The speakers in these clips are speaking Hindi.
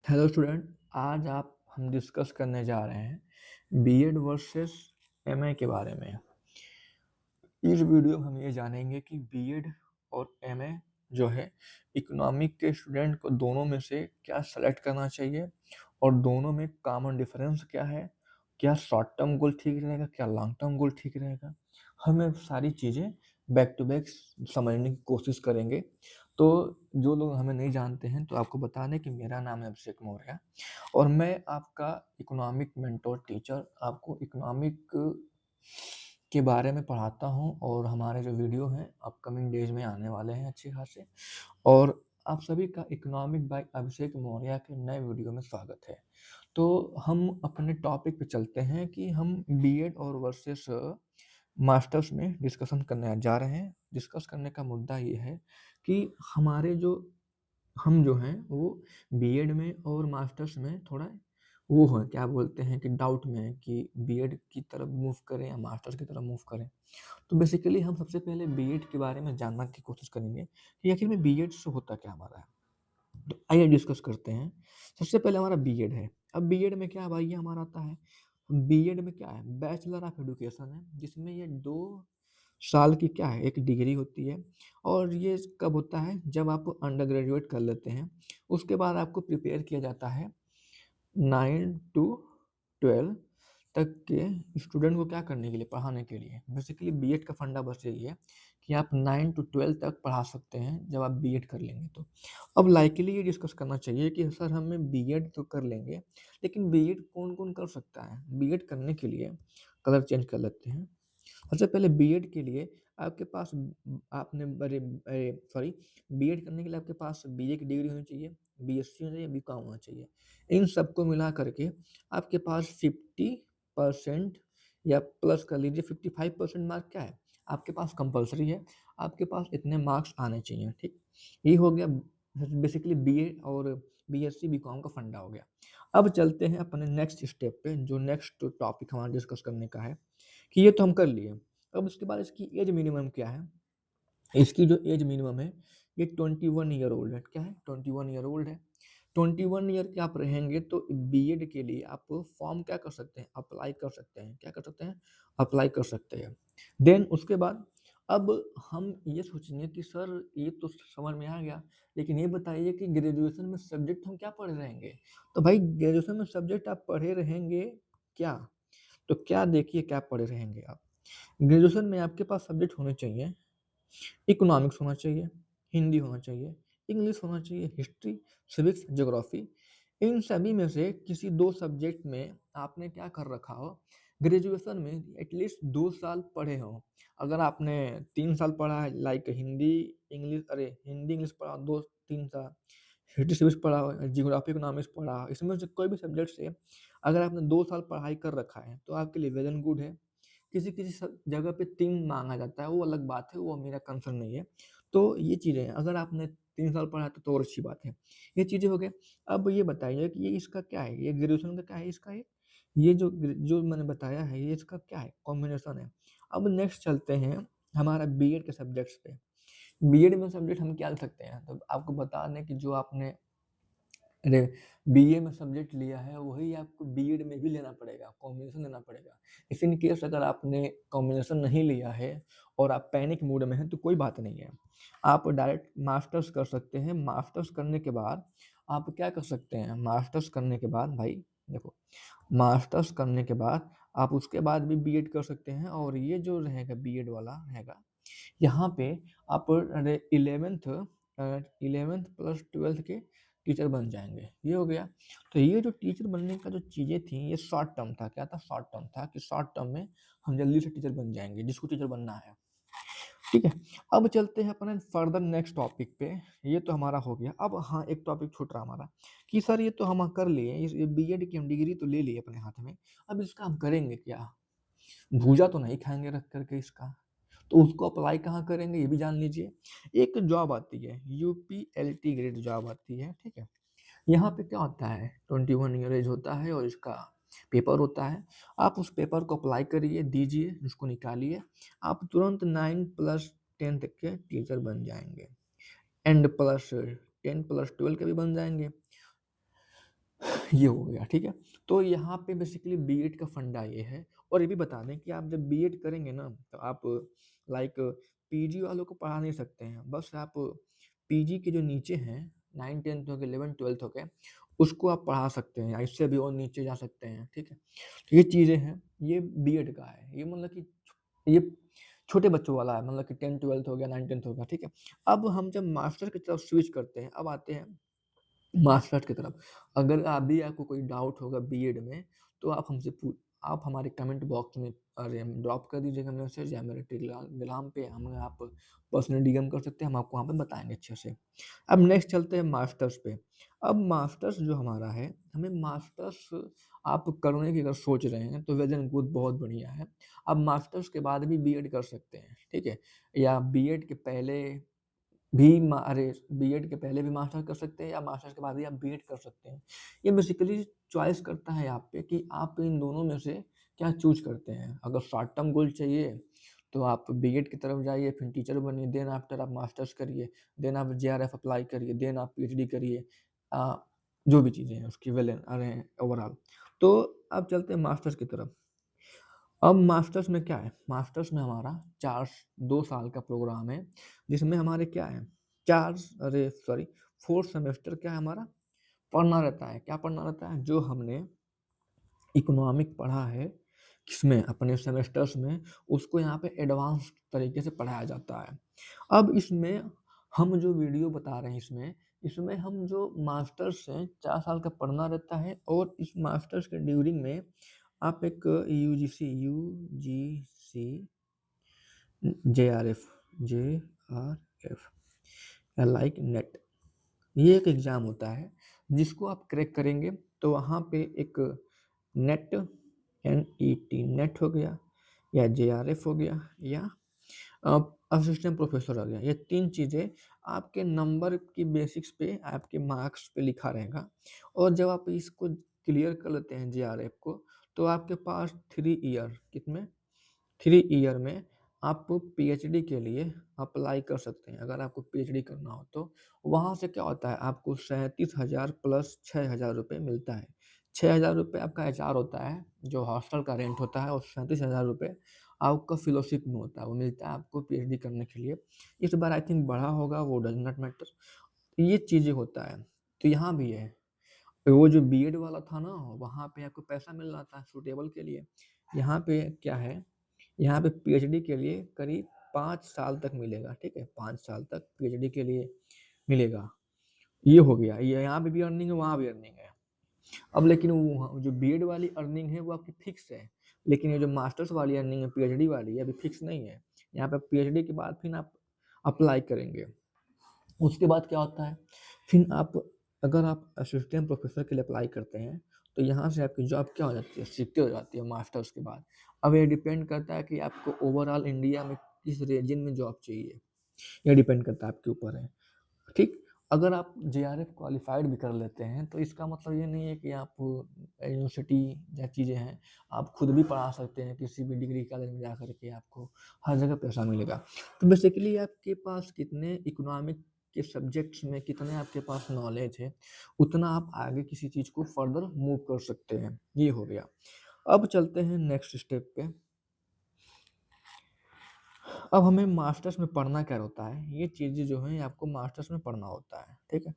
Hello student. आज हम डिस्कस करने जा रहे हैं बीएड वर्सेस एमए के बारे में। इस वीडियो में हम ये जानेंगे कि बीएड और एमए जो है इकोनॉमिक के स्टूडेंट को दोनों में से क्या सेलेक्ट करना चाहिए और दोनों में कॉमन डिफरेंस क्या है, क्या शॉर्ट टर्म गोल ठीक रहेगा, क्या लॉन्ग टर्म गोल ठीक रहेगा। हमें सारी चीज़ें बैक टू बैक समझने की कोशिश करेंगे। तो जो लोग हमें नहीं जानते हैं तो आपको बता दें कि मेरा नाम है अभिषेक मौर्य और मैं आपका इकोनॉमिक मेंटोर टीचर आपको इकोनॉमिक के बारे में पढ़ाता हूँ और हमारे जो वीडियो हैं अपकमिंग डेज में आने वाले हैं अच्छे खासे। और आप सभी का इकोनॉमिक बाय अभिषेक मौर्य के नए वीडियो में स्वागत है। तो हम अपने टॉपिक पे चलते हैं कि हम बीएड और वर्सेस मास्टर्स में डिस्कशन करने जा रहे हैं। डिस्कस करने का मुद्दा ये है कि हमारे जो हम जो हैं वो बीएड में और मास्टर्स में थोड़ा वो है, क्या बोलते हैं कि डाउट में है कि बीएड की तरफ मूव करें या मास्टर्स की तरफ मूव करें। तो बेसिकली हम सबसे पहले बीएड के बारे में जानना की कोशिश करेंगे कि आखिर में बीएड से होता क्या हमारा है। तो आइए डिस्कस करते हैं। सबसे पहले हमारा बीएड है। अब बीएड में क्या है भाई, ये हमारा आता है बीएड में क्या है, बैचलर ऑफ एजुकेशन है, जिसमें ये 2 साल की क्या है एक डिग्री होती है। और ये कब होता है, जब आप अंडर ग्रेजुएट कर लेते हैं उसके बाद आपको प्रिपेयर किया जाता है 9 to 12 तक के स्टूडेंट को क्या करने के लिए, पढ़ाने के लिए। बेसिकली बीएड का फंडा बस यही है कि आप 9 to 12 तक पढ़ा सकते हैं जब आप बीएड कर लेंगे तो। अब लाइकली ये डिस्कस करना चाहिए कि सर हमें बीएड तो कर लेंगे लेकिन बीएड कौन कौन कर सकता है। बीएड करने के लिए कलर चेंज कर लेते हैं। सबसे पहले बीएड के लिए आपके पास आपने बड़े सॉरी बीएड करने के लिए आपके पास बीए की डिग्री होनी चाहिए, बीएससी होनी चाहिए, बीकॉम होना चाहिए। इन सबको मिला करके आपके पास 50% या प्लस कर लीजिए 55% मार्क क्या है आपके पास कंपलसरी है। आपके पास इतने मार्क्स आने चाहिए, ठीक। ये हो गया बेसिकली बीए और बीएससी बीकॉम का फंडा हो गया। अब चलते हैं अपने नेक्स्ट स्टेप पे, जो नेक्स्ट टॉपिक हमारा डिस्कस करने का है कि ये तो हम कर लिए। अब उसके बाद इसकी एज मिनिमम क्या है। इसकी जो एज मिनिमम है ये 21 ईयर ओल्ड है। क्या है, 21 ईयर ओल्ड है। 21 ईयर के आप रहेंगे तो बीएड के लिए आप फॉर्म क्या कर सकते हैं, अप्लाई कर सकते हैं। क्या कर सकते हैं, अप्लाई कर सकते हैं। देन उसके बाद अब हम ये सोचेंगे कि सर ये तो समझ में आ गया, लेकिन ये बताइए कि ग्रेजुएशन में सब्जेक्ट हम क्या पढ़े रहेंगे। तो भाई ग्रेजुएशन में सब्जेक्ट आप पढ़े रहेंगे क्या, तो क्या देखिए क्या पढ़े रहेंगे आप। ग्रेजुएशन में आपके पास सब्जेक्ट होने चाहिए, इकोनॉमिक्स होना चाहिए, हिंदी होना चाहिए, इंग्लिश होना चाहिए, हिस्ट्री, सिविक्स, ज्योग्राफी। इन सभी में से किसी 2 सब्जेक्ट में आपने क्या कर रखा हो, ग्रेजुएशन में एटलीस्ट 2 साल पढ़े हो। अगर आपने 3 साल पढ़ा है लाइक हिंदी इंग्लिश, अरे हिंदी इंग्लिश पढ़ा 2 3 साल, हिस्ट्री सिविक्स पढ़ा हो, जियोग्राफी इकोनॉमिक्स पढ़ा हो, इसमें से कोई भी सब्जेक्ट से अगर आपने 2 साल पढ़ाई कर रखा है तो आपके लिए वेल एंड गुड है। किसी किसी जगह पे 3 मांगा जाता है, वो अलग बात है, वो मेरा कंसर्न नहीं है। तो ये चीज़ें हैं, अगर आपने 3 साल पढ़ा है तो और अच्छी बात है। ये चीज़ें हो गई। अब ये बताइए कि ये इसका क्या है, ये ग्रेजुएशन का क्या है इसका, ये जो मैंने बताया है ये इसका क्या है, कॉम्बिनेशन है। अब नेक्स्ट चलते हैं हमारा बीएड के सब्जेक्ट्स पे। बीएड में सब्जेक्ट हम क्या ले सकते हैं, तो आपको बता दें कि जो आपने अरे बीए में सब्जेक्ट लिया है वही आपको बीएड में भी लेना पड़ेगा, कॉम्बिनेशन लेना पड़ेगा। इफ इन केस अगर आपने कॉम्बिनेशन नहीं लिया है और आप पैनिक मूड में हैं तो कोई बात नहीं है, आप डायरेक्ट मास्टर्स कर सकते हैं। मास्टर्स करने के बाद आप क्या कर सकते हैं, मास्टर्स करने के बाद भाई देखो, मास्टर्स करने के बाद आप उसके बाद भी बीएड कर सकते हैं। और ये जो रहेगा बीएड वाला रहेगा, यहाँ पे आप 11th प्लस 12th के टीचर बन जाएंगे। ये हो गया। तो ये जो टीचर बनने का जो चीज़ें थी ये शॉर्ट टर्म था। क्या था, शॉर्ट टर्म था कि शॉर्ट टर्म में हम जल्दी से टीचर बन जाएंगे जिसको टीचर बनना है, ठीक है। अब चलते हैं अपने फर्दर नेक्स्ट टॉपिक पे। ये तो हमारा हो गया। अब हाँ, एक टॉपिक छूट रहा हमारा कि सर ये तो हम कर लिए, इस बीएड की हम डिग्री तो ले लिए अपने हाथ में, अब इसका हम करेंगे क्या। भूजा तो नहीं खाएंगे रख करके इसका, तो उसको अप्लाई कहाँ करेंगे ये भी जान लीजिए। एक जॉब आती है यूपीएलटी ग्रेड जॉब आती है, ठीक है। यहाँ पे क्या होता है, 21 ईयर एज होता है और इसका पेपर होता है। आप उस पेपर को अप्लाई करिए, दीजिए, उसको निकालिए, आप तुरंत 9 प्लस 10 तक के टीचर बन जाएंगे। एंड प्लस 10 प्लस 12 के भी बन जाएंगे। ये हो गया, ठीक है। तो यहाँ पे बेसिकली बीएड का फंडा ये है। और ये भी बता दें कि आप जब बीएड करेंगे ना, तो आप लाइक पीजी वालों को पढ़ा नहीं सकते हैं। बस आप पीजी के जो नीचे हैं, 9 10th हो गए, 11 12th हो गए, उसको आप पढ़ा सकते हैं, या इससे भी और नीचे जा सकते हैं, ठीक है। तो ये चीज़ें हैं, ये बीएड का है। ये मतलब कि ये छोटे बच्चों वाला है, मतलब कि 10 12th हो गया, 9 10th हो गया, ठीक है। अब हम जब मास्टर की तरफ स्विच करते हैं, अब आते हैं मास्टर्स की तरफ। अगर अभी आपको कोई डाउट होगा बीएड में, तो आप हमसे आप हमारे कमेंट बॉक्स में अरे ड्रॉप कर दीजिएगा मैसेज, या मेरे टेलीग्राम पे हमें आप पर्सनल डीएम कर सकते हैं, हम आपको वहाँ पे बताएँगे अच्छे से। अब नेक्स्ट चलते हैं मास्टर्स पे। अब मास्टर्स जो हमारा है, हमें मास्टर्स आप करने की अगर सोच रहे हैं तो वेल एंड गुड, बहुत बढ़िया है। आप मास्टर्स के बाद भी बीएड कर सकते हैं, ठीक है? या बीएड के पहले भी बीएड के पहले भी मास्टर कर सकते हैं, या मास्टर्स के बाद भी आप बीएड कर सकते हैं। ये बेसिकली चॉइस करता है आप पे कि आप इन दोनों में से क्या चूज़ करते हैं। अगर शॉर्ट टर्म गोल चाहिए, तो आप बीएड की तरफ जाइए, फिर टीचर बनिए, देन आफ्टर आप मास्टर्स करिए, देन आप जेआरएफ अप्लाई करिए, देन आप पीएचडी करिए। जो भी चीज़ें हैं उसकी ओवरऑल। तो अब चलते हैं मास्टर्स की तरफ। अब मास्टर्स में क्या है, मास्टर्स में हमारा 2 साल का प्रोग्राम है, जिसमें हमारे क्या है, 4 अरे सॉरी 4 सेमेस्टर क्या है हमारा, पढ़ना रहता है। क्या पढ़ना रहता है? जो हमने इकोनॉमिक पढ़ा है किसमें, अपने सेमेस्टर्स में, उसको यहाँ पे एडवांस तरीके से पढ़ाया जाता है। अब इसमें हम जो वीडियो बता रहे हैं, इसमें हम जो मास्टर्स हैं 4 साल का पढ़ना रहता है, और इस मास्टर्स के ड्यूरिंग में आप एक यूजीसी जेआरएफ जेआरएफ या लाइक नेट, ये एक एग्ज़ाम होता है जिसको आप क्रैक करेंगे, तो वहाँ पे एक नेट एनईटी नेट हो गया, या जेआरएफ हो गया, या असिस्टेंट प्रोफेसर हो गया। ये 3 चीज़ें आपके नंबर की बेसिक्स पे, आपके मार्क्स पे लिखा रहेगा। और जब आप इसको क्लियर कर लेते हैं जेआरएफ को, तो आपके पास 3 ईयर कितने 3 ईयर में आप पीएचडी के लिए अप्लाई कर सकते हैं। अगर आपको पीएचडी करना हो तो वहाँ से क्या होता है, आपको 37,000 प्लस 6,000 रुपये मिलता है। 6,000 रुपये आपका एचआर होता है, जो हॉस्टल का रेंट होता है, और 37,000 रुपये आपका फेलोशिप में होता है, वो मिलता है आपको पीएचडी करने के लिए। इस बार आई थिंक बढ़ा होगा, वो डज़ नॉट मैटर। ये चीज़ें होता है। तो यहाँ भी है, वो जो बीएड वाला था ना, वहाँ पे आपको पैसा मिल रहा था सूटेबल के लिए। यहाँ पे क्या है, यहाँ पे पीएचडी के लिए करीब 5 साल तक मिलेगा, ठीक है? 5 साल तक पीएचडी के लिए मिलेगा। ये हो गया, ये यहाँ पे भी अर्निंग है, वहाँ भी अर्निंग है। अब लेकिन वो जो बीएड वाली अर्निंग है वो आपकी फिक्स है, लेकिन ये जो मास्टर्स वाली अर्निंग है, पीएचडी वाली, ये अभी फिक्स नहीं है। यहाँ पे पीएचडी के बाद फिर आप अप्लाई करेंगे। उसके बाद क्या होता है, फिर आप अगर आप असिस्टेंट प्रोफेसर के लिए अप्लाई करते हैं, तो यहाँ से आपकी जॉब क्या हो जाती है, सिक्योर हो जाती है मास्टर्स के बाद। अब ये डिपेंड करता है कि आपको ओवरऑल इंडिया में किस रीजन में जॉब चाहिए, ये डिपेंड करता है, आपके ऊपर है, ठीक। अगर आप जेआरएफ क्वालिफाइड भी कर लेते हैं, तो इसका मतलब ये नहीं है कि आप यूनिवर्सिटी या चीज़ें हैं, आप खुद भी पढ़ा सकते हैं किसी भी डिग्री कॉलेज में जा करके, आपको हर जगह पैसा मिलेगा। तो बेसिकली आपके पास कितने इकोनॉमिक के सब्जेक्ट्स में कितने आपके पास नॉलेज है, उतना आप आगे किसी चीज़ को फर्दर मूव कर सकते हैं। ये हो गया। अब चलते हैं नेक्स्ट स्टेप पे। अब हमें मास्टर्स में पढ़ना क्या होता है, ये चीज़ें जो हैं आपको मास्टर्स में पढ़ना होता है, ठीक है।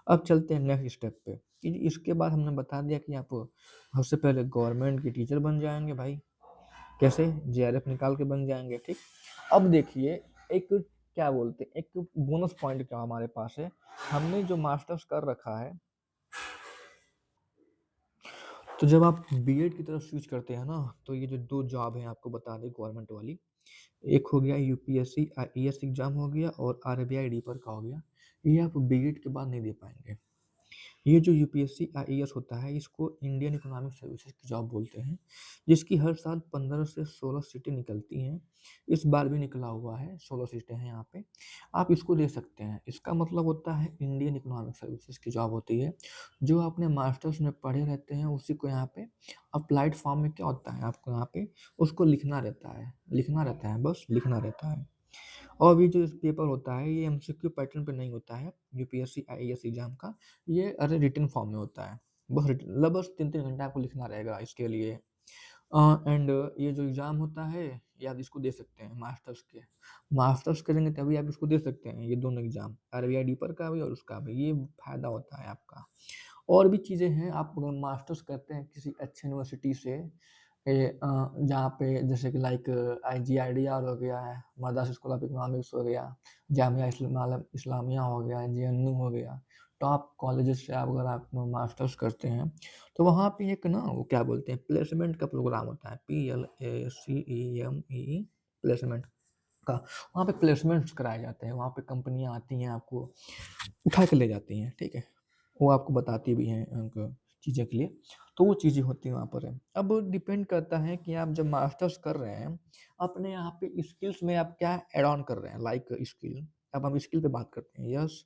अब चलते हैं नेक्स्ट स्टेप पे कि इसके बाद हमने बता दिया कि आप सबसे पहले गवर्नमेंट के टीचर बन जाएंगे भाई, कैसे, जेआरएफ निकाल के बन जाएंगे, ठीक। अब देखिए, एक क्या बोलते हैं, एक बोनस पॉइंट क्या हमारे पास है, हमने जो मास्टर्स कर रखा है, तो जब आप बीएड की तरफ स्विच करते हैं ना, तो ये जो 2 जॉब हैं आपको बता दें गवर्नमेंट वाली, एक हो गया यूपीएससी आईएएस एग्जाम हो गया, और आरबीआई डीपर का हो गया। ये आप बीएड के बाद नहीं दे पाएंगे। ये जो यूपीएससी आईएएस होता है, इसको इंडियन इकोनॉमिक सर्विसेज की जॉब बोलते हैं, जिसकी हर साल 15 से 16 सीटें निकलती हैं। इस बार भी निकला हुआ है, 16 सीटें हैं यहाँ पे। आप इसको दे सकते हैं। इसका मतलब होता है इंडियन इकोनॉमिक सर्विसेज की जॉब होती है। जो आपने मास्टर्स में पढ़े रहते हैं, उसी को यहाँ पे अप्लाइड फॉर्म में क्या होता है, आपको यहाँ पे उसको लिखना रहता है, बस लिखना रहता है। और ये जो पेपर होता है, ये एमसीक्यू पैटर्न पे नहीं होता है, यूपीएससी आईएएस एग्जाम का, ये अरे रिटन फॉर्म में होता है। बस 3-3 घंटा आपको लिखना रहेगा इसके लिए। एंड ये जो एग्ज़ाम होता है, ये आप इसको दे सकते हैं मास्टर्स के। मास्टर्स करेंगे तभी आप इसको दे सकते हैं, ये दोनों एग्ज़ाम, आरबीआई डीपर का भी और उसका भी, ये फ़ायदा होता है आपका। और भी चीज़ें हैं, आप अगर मास्टर्स करते हैं किसी अच्छे यूनिवर्सिटी से, जहाँ पे जैसे कि लाइक आईजीआईडीआर हो गया है, मद्रास स्कूल ऑफ इकोनॉमिक्स हो गया, जामिया इस्लामिया हो गया, जेएनयू हो गया, टॉप कॉलेजेस से आप अगर आप मास्टर्स करते हैं, तो वहाँ पे एक ना वो क्या बोलते हैं, प्लेसमेंट का प्रोग्राम होता है, PLACEME, प्लेसमेंट का। वहाँ पे प्लेसमेंट्स कराए जाते हैं, वहाँ पे कंपनियाँ आती हैं, आपको उठा के ले जाती हैं, ठीक है? वो आपको बताती भी हैं चीज़ें के लिए, तो वो चीज़ें होती हैं वहाँ पर है। अब डिपेंड करता है कि आप जब मास्टर्स कर रहे हैं, अपने यहाँ पे स्किल्स में आप क्या ऐड ऑन कर रहे हैं, लाइक स्किल। अब हम स्किल पे बात करते हैं, यस,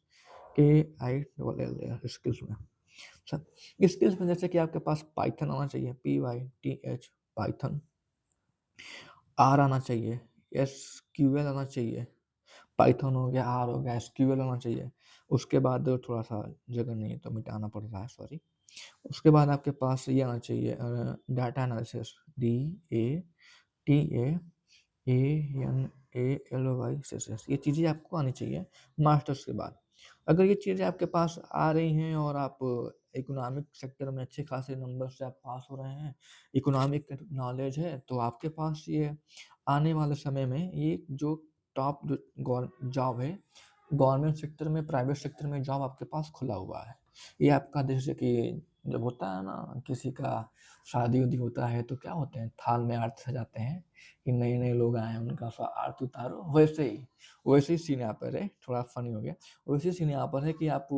KILL स्किल्स में। अच्छा, स्किल्स में जैसे कि आपके पास पाइथन आना चाहिए, PYTH, पाइथन। आर आना चाहिए, SQL आना चाहिए। पाइथन हो गया, आर हो गया, एसक्यूएल होना चाहिए। उसके बाद थोड़ा-सा जगह नहीं है तो मिटाना पड़ रहा है, सॉरी। उसके बाद आपके पास ये आना चाहिए, डाटा एनालिसिस, DATANALYSIS, ये चीज़ें आपको आनी चाहिए मास्टर्स के बाद। अगर ये चीज़ें आपके पास आ रही हैं और आप इकोनॉमिक सेक्टर में अच्छे खासे नंबर से आप पास हो रहे हैं, इकोनॉमिक नॉलेज है, तो आपके पास ये आने वाले समय में ये जो टॉप जो जॉब है, गवर्नमेंट सेक्टर में, प्राइवेट सेक्टर में जॉब आपके पास खुला हुआ है। ये आपका जैसे कि जब होता है ना किसी का शादी-वादी होता है तो क्या होते हैं, थाल में आरती सजाते हैं कि नए-नए लोग आए हैं, उनका आरती उतारो, वैसे ही सीन यहाँ पर है, थोड़ा फ़नी हो गया। वैसे ही सीन यहाँ पर है कि आप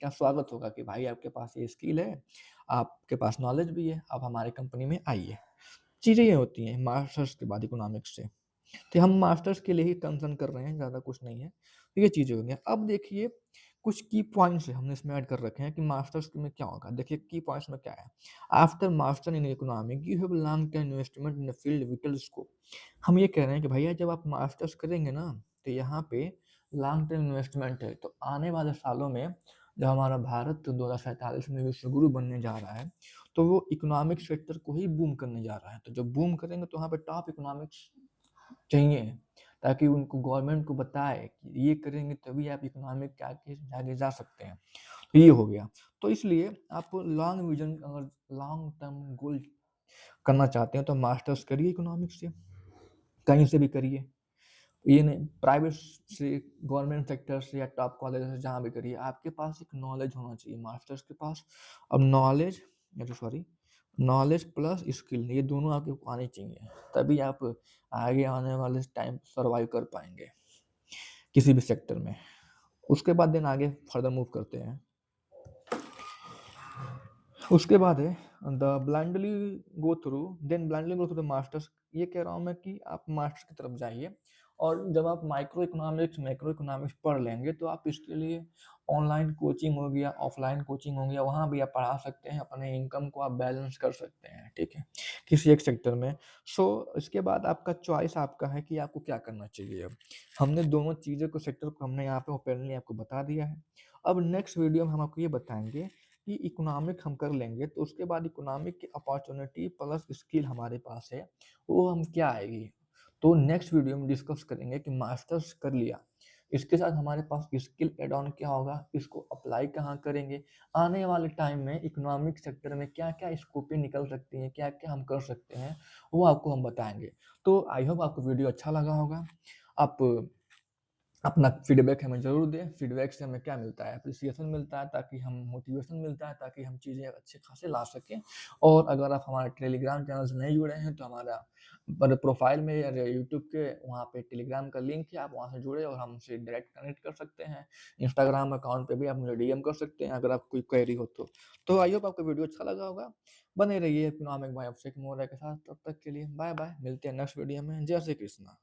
का स्वागत होगा कि भाई आपके पास ये स्किल है, आपके पास नॉलेज भी है, आप हमारी कंपनी में आइए। चीज़ें ये होती हैं मास्टर्स के बाद इकोनॉमिक्स से। तो हम मास्टर्स के लिए ही कंसर्न कर रहे हैं, ज़्यादा कुछ नहीं है। तो ये चीज़ें हो गई। अब देखिए कुछ की पॉइंट्स हैं हमने इसमें ऐड कर रखे हैं कि मास्टर्स में क्या होगा। देखिए की पॉइंट्स में क्या है, after master in economic you have learn term investment in the field whittle scope. हम ये कह रहे हैं कि भैया जब आप मास्टर्स करेंगे ना, तो यहाँ पे लॉन्ग टर्म इन्वेस्टमेंट है। तो आने वाले सालों में जब हमारा भारत 2047 में विश्व गुरु बनने जा रहा है, तो वो इकोनॉमिक सेक्टर को ही बूम करने जा रहा है। तो जब बूम करेंगे तो वहाँ पे टॉप इकोनॉमिक्स चाहिए, ताकि उनको गवर्नमेंट को बताए कि ये करेंगे तभी आप इकोनॉमिक के आगे आगे जा सकते हैं। तो ये हो गया। तो इसलिए आप लॉन्ग विज़न अगर लॉन्ग टर्म गोल करना चाहते हैं तो मास्टर्स करिए इकोनॉमिक्स से, कहीं से भी करिए। ये नहीं प्राइवेट से, गवर्नमेंट सेक्टर से या टॉप कॉलेज से, जहाँ भी करिए, आपके पास एक नॉलेज होना चाहिए मास्टर्स के पास। अब नॉलेज प्लस स्किल ये दोनों आपके आने चाहिए, तभी आप आगे आने वाले टाइम सर्वाइव कर पाएँगे, किसी भी सेक्टर में। उसके बाद देन आगे फर्दर मूव करते हैं। उसके बाद है the blindly blindly go through the masters. ये कह रहा हूँ मैं कि आप मास्टर्स की तरफ जाइए, और जब आप माइक्रो इकोनॉमिक्स, मैक्रो इकोनॉमिक्स पढ़ लेंगे तो आप इसके लिए ऑनलाइन कोचिंग हो गया, ऑफलाइन कोचिंग हो गया, वहाँ भी आप पढ़ा सकते हैं, अपने इनकम को आप बैलेंस कर सकते हैं, ठीक है, किसी एक सेक्टर में। इसके बाद आपका चॉइस आपका है कि आपको क्या करना चाहिए। अब हमने दोनों चीज़ों को, सेक्टर को हमने यहाँ पे ओपनली आपको बता दिया है। अब नेक्स्ट वीडियो में हम आपको ये बताएंगे कि इकोनॉमिक हम कर लेंगे तो उसके बाद इकोनॉमिक की अपॉर्चुनिटी प्लस स्किल हमारे पास है, वो हम क्या आएगी। तो नेक्स्ट वीडियो में डिस्कस करेंगे कि मास्टर्स कर लिया, इसके साथ हमारे पास स्किल एड ऑन क्या होगा, इसको अप्लाई कहाँ करेंगे, आने वाले टाइम में इकोनॉमिक सेक्टर में क्या क्या स्कोपें निकल सकती हैं, क्या क्या हम कर सकते हैं, वो आपको हम बताएंगे। तो आई होप आपको वीडियो अच्छा लगा होगा। आप अपना फीडबैक हमें ज़रूर दें, फीडबैक से हमें क्या मिलता है, एप्रिसिएशन मिलता है, ताकि हम मोटिवेशन मिलता है, ताकि हम चीज़ें अच्छे खासे ला सकें। और अगर आप हमारे टेलीग्राम चैनल से नहीं जुड़े हैं तो हमारा प्रोफाइल में या यूट्यूब के वहाँ पे टेलीग्राम का लिंक है, आप वहाँ से जुड़े और हमसे डायरेक्ट कनेक्ट कर सकते हैं। इंस्टाग्राम अकाउंट पे भी आप मुझे डीएम कर सकते हैं अगर आपको कोई क्वेरी हो तो। तो आई होप आपको वीडियो अच्छा लगा होगा। बने रहिए इकोनॉमिक बाय अभिषेक मौर्य के साथ, तब तक के लिए बाय बाय, मिलते हैं नेक्स्ट वीडियो में। जय श्री कृष्णा।